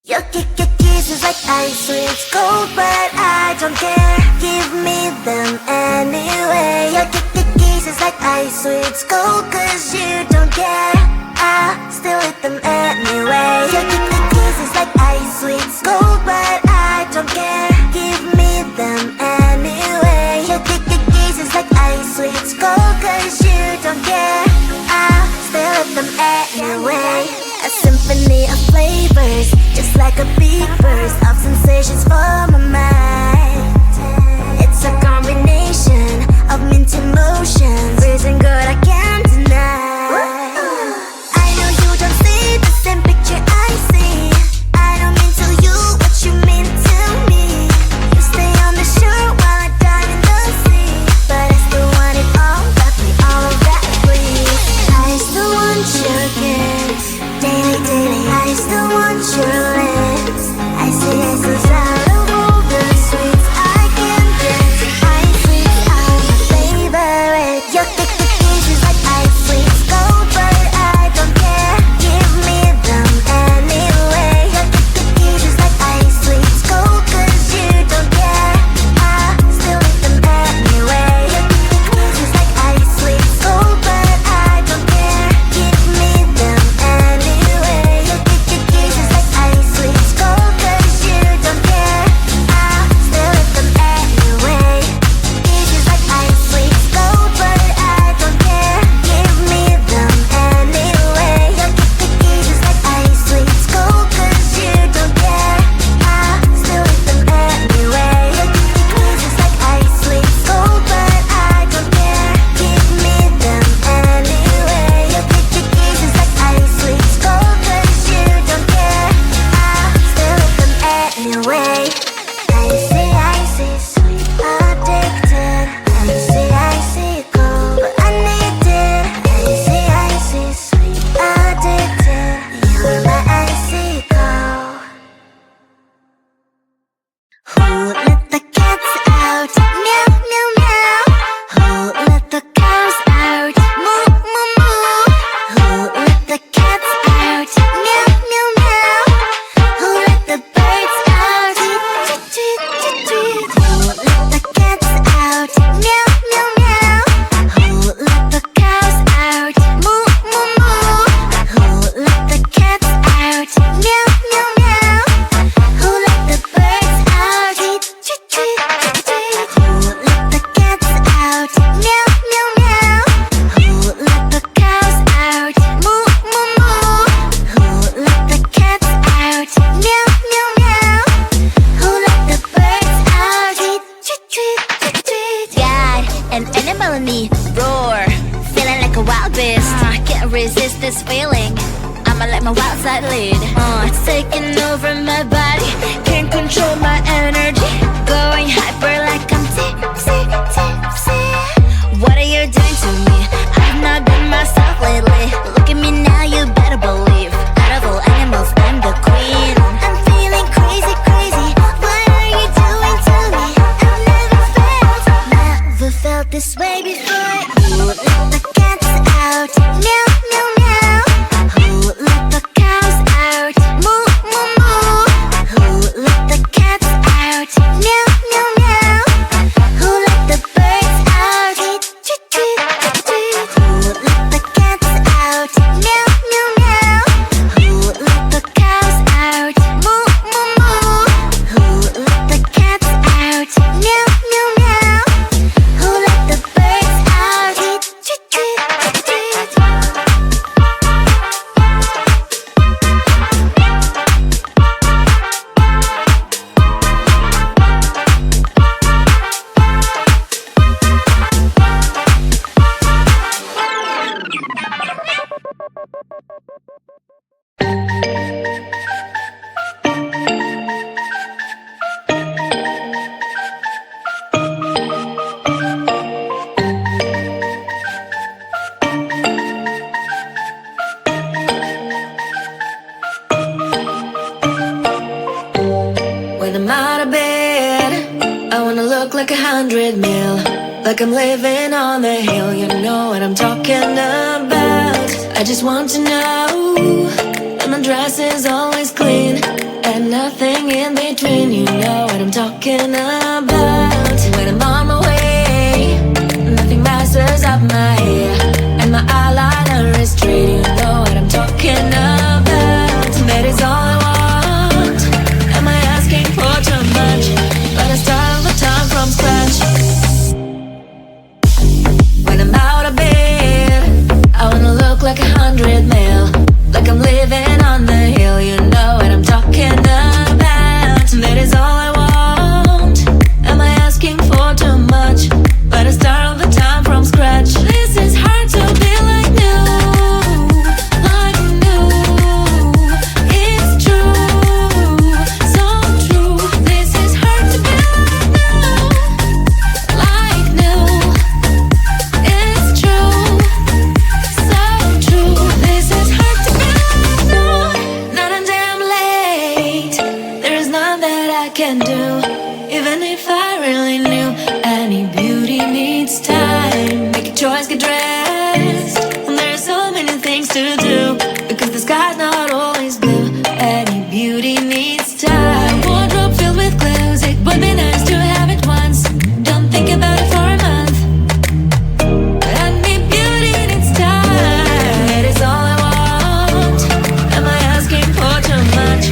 Your kisses like ice, it's cold, but I don't care. Give me them anyway. Your kisses like ice, it's cold, cause you don't care. I still eat them anyway. Your kisses like ice, it's cold, but I don't care. Give me them anyway. Your kisses like ice, it's cold, cause you don't care. I still eat them anyway. A symphony of flavors, just like a big burst of sensations for my mind. It's a combination of mint emotions, freezing good I can't deny. I know you don't see the same picture I see. I don't mean to you what you mean to me. You stay on the shore while I dive in the sea, but I still want it all, got me all of that breeze. I still want your kiss. Daily, daily, I still want your lips. I see it out of all the sweets I can get. Ice sweets are my favorite. Your kisses like ice sweets, cold, but I don't care. Give me them anyway. Your kisses like ice sweets, cold, cause you don't care. I still eat them anyway. Your kisses like ice sweets, cold, but I don't care. Give me them anyway. Your kisses like ice sweets, cold, cause you don't care. I still eat them anyway. Kisses like ice sweets, cold, but I don't care. Give me them anyway. Your kisses like ice sweets, cold, cause you don't care. I still eat them anyway. Your kisses like ice sweets, cold, but I don't care. Give me them anyway. Your kisses like ice sweets, cold, cause you don't care. I still eat them anyway. Icy, sweet, addicted. Icy, cold, but I need it. Icy, sweet, addicted. You're my icy cold. Who let the cats out? Meow, meow, meow. Who let the cows out? Moo, moo, moo. Who let the cats out? Meow, meow, meow. Who let the birds out? Tweet, tweet, tweet, tweet. Who let the cats out? Meow, meow, meow. Who let the cows out? Moo, moo, moo. Who let the cats out? Meow, meow, meow. Who let the birds out? Tweet, tweet, tweet, tweet. Who let the cats out? Meow, meow, meow. Who let the cows out? Moo, moo, moo. Who let the cats out? Meow, meow, meow. Who let the birds out? Tweet, tweet, tweet, tweet. Got an animal in me, roar, feeling like a wild beast. Can't resist this feeling, I'ma let my wild side lead. It's taking over my body, can't control my energy, going hyper like I'm tipsy, tipsy. What are you doing to me? I've not been myself lately. Look at me now, you better believe. Out of all animals, I'm the queen. I'm feeling crazy, crazy. What are you doing to me? I've never felt this way before. Who let the cats out? Meow, meow, meow. Who let the cows out? Moo, moo, moo. Who let the cats out? Meow, meow, meow. Who let the birds out? Tweet, tweet, tweet, tweet. Who let the cats out? Meow, meow, meow. Who let the cows out? Moo, moo, moo. Who let the cats out? Meow, meow, meow. Who let the birds out? Tweet, tweet, tweet, tweet. When I'm out of bed, I wanna look like 100 mil, like I'm living on the hill. You know what I'm talking about. I just want to know that my dress is always clean and nothing in between. You know what I'm talking about. When I'm on my way, nothing messes up my hair, and my eyeliner is straight. You know what I'm talking about. That is all I want. Am I asking for too much? But I start all the time from scratch. When I'm out of bed, I wanna look like 100 mil, like I'm living on the hill. You know what I'm talking about. That is all I want. Am I asking for too much? But I start all the time from scratch. This is hard to be like new, like new. It's true, so true. This is hard to be like new, it's true, so true. This is hard to be like new. Not until I'm late, there is none that I can do. Even if I really knew, any beauty needs time. Make a choice, get dressed, and there's so many things to do, because the sky's not always blue. Any beauty needs time. Wardrobe filled with clothes, it would be nice to have it once. Don't think about it for a month. Any beauty needs time. That is all I want. Am I asking for too much?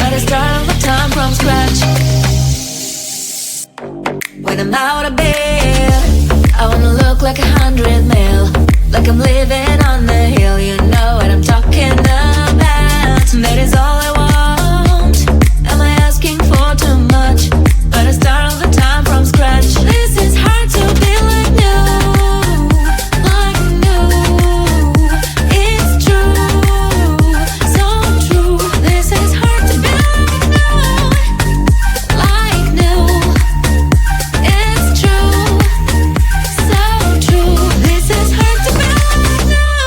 But I start all the time from scratch. When I'm out of bed, I wanna look like 100 mil, like I'm living on the hill. You know what I'm talking about. That is all I want. Am I asking for too much? But I start all the time from scratch. This is hard to be like new, like new. It's true, so true. This is hard to be like new. It's true, so true. This is hard to be like new.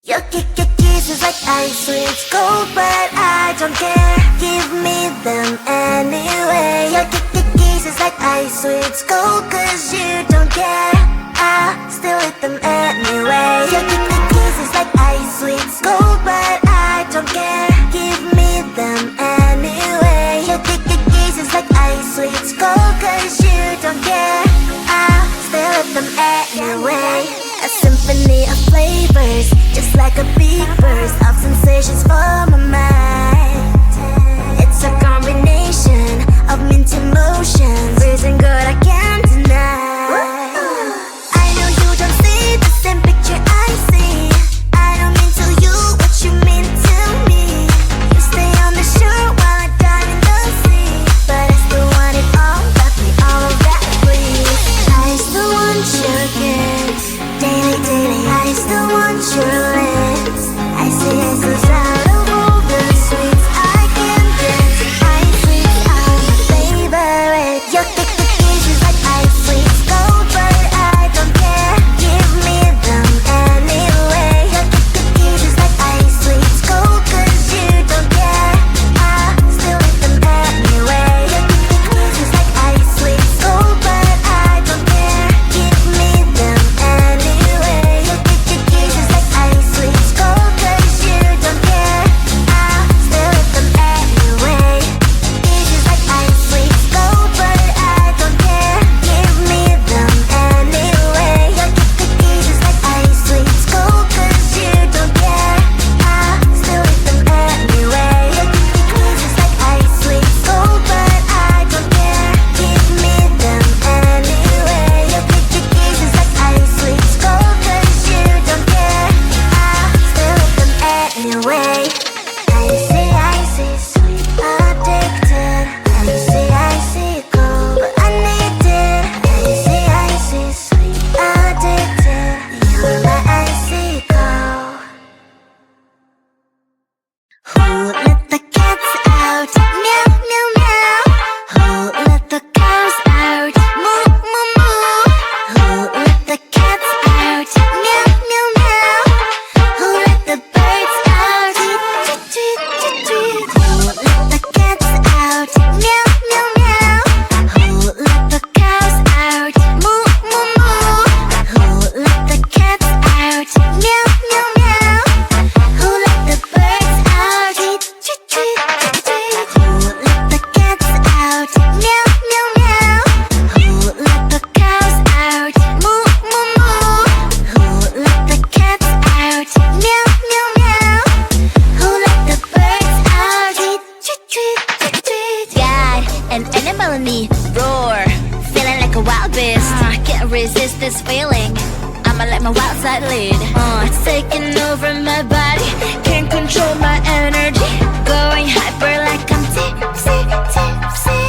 Your kisses like ice, sweet cold, but I don't care. Give me them anyway. Your kisses like ice, sweet cold, 'cause you don't care. I still eat them anyway. Your kisses like ice, sweet cold, but I don't care. Give me them anyway. Your kisses like ice, sweet cold, 'cause you don't care. I still eat them anyway. A symphony of flavors, just like a big burst of sensations for my mind. It's a combination of mint emotions, feeling good I can't deny. I know you don't see the same picture I see. I don't mean to you what you mean to me. You stay on the shore while I dive in the sea, but I still want it all, got me all of that please. I still want your kiss, daily, daily. I still want your lips, resist this feeling. I'ma let my wild side lead. It's taking over my body. Can't control my energy. Going hyper like I'm tipsy, tipsy.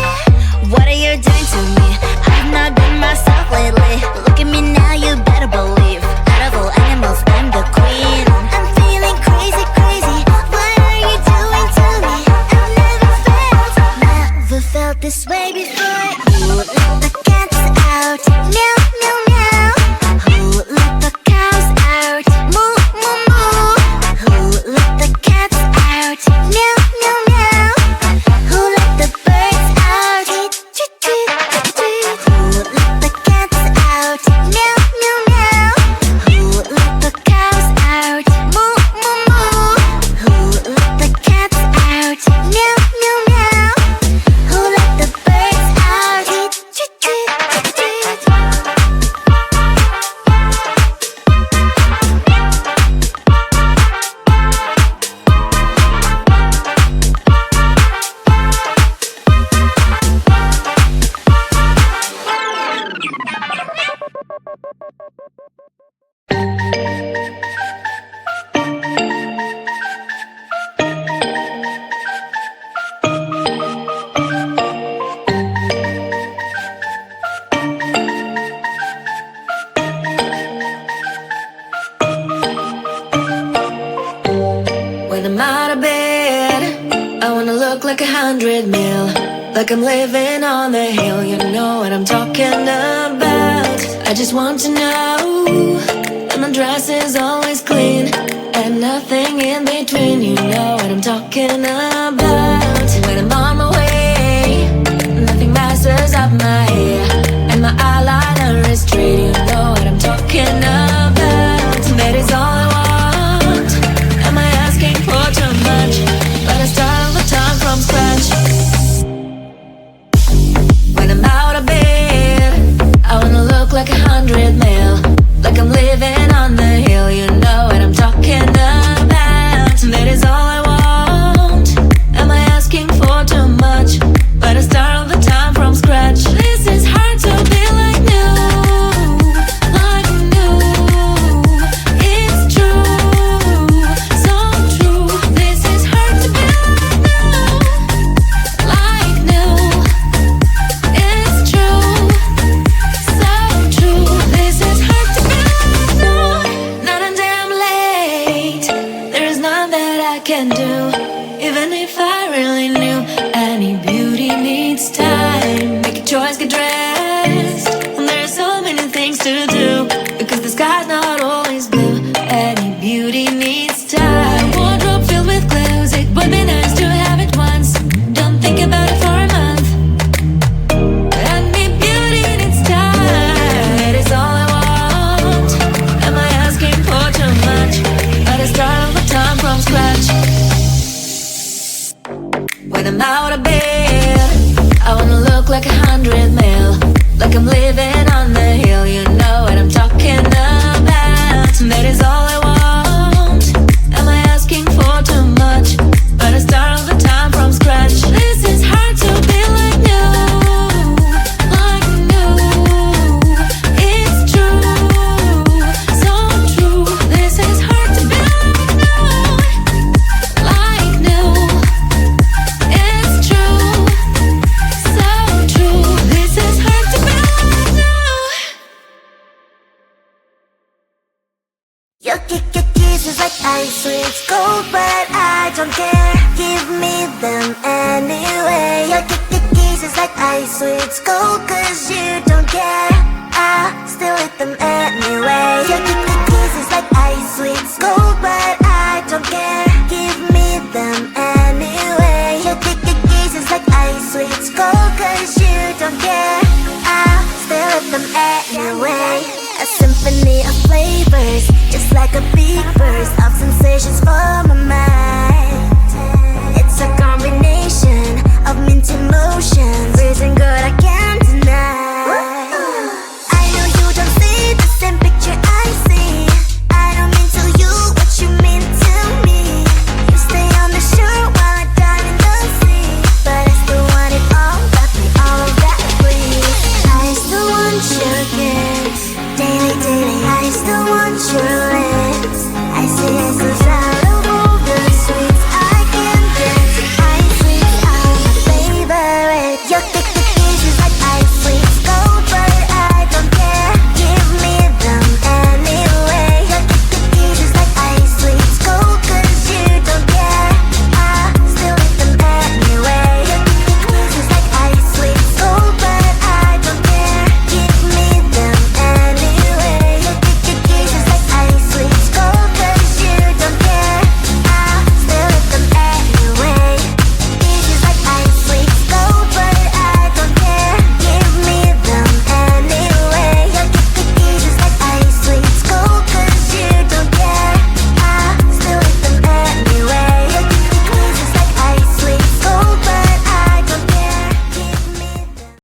What are you doing to me? I've not been myself lately. Look at me now, you better believe. Out of all animals, I'm the queen. I'm feeling crazy, crazy. What are you doing to me? I've never felt this way before. Who let the cats out? Meow, meow, meow. Who let the cows out? Moo, moo, moo. Who let the cats out? Meow, meow, meow. Who let the birds out? Tweet, tweet, tweet, tweet. Who let the cats out? Meow, meow, meow. Who let the cows out? Moo, moo, moo. Who let the cats out? Meow, meow, meow. Who let the birds out? Tweet, tweet, tweet, tweet. When I'm out of bed, I wanna look like 100 mil. Like I'm living on the hill, you know what I'm talking about. I just want to know that my dress is always clean and nothing in between, you know what I'm talking about. When I'm on my way, nothing messes up my hair and my eyeliner is straight, you know what I'm talking about. That is all I want. Am I asking for too much? But I start all the time from scratch. When I'm out of bed, I wanna look like 100 mil. Like I'm living on the hill, you know what I'm talking about. That is all I want. Am I asking for too much? But I start all the time from scratch. This is hard to be like new, like new. It's true, so true. This is hard to be like new, it's true, so true. This is hard to be like new. Not until I'm late. There is none that I can do. Even if I really knew, any beauty needs time. Make a choice, get dressed. And there are so many things to do, because the sky's not always blue. Any beauty needs time. Wardrobe filled with clothes, it would be nice to have it once. Don't think about it for a month. Any beauty needs time. That is all I want. Am I asking for too much? But I start all the time from scratch. When I'm out of bed, I wanna look like 100 mil. Like I'm living on the hill, you know what I'm talking about. That is all I want. Am I asking for too much? But I start all the time from scratch. This is hard to be like new, like new. It's true, so true. This is hard to be like new. It's true, so true. This is hard to be like new. Your kisses like ice, it's cold, but I don't care. Give me them anyway. Your kisses like ice, it's cold, cause you don't care. I still eat them anyway. Your kisses like ice, it's cold, but I don't care. Give me them anyway. Your kisses like ice, it's cold, cause you don't care. I still eat them anyway. A symphony of flavors, just like a big burst of sensations for my mind.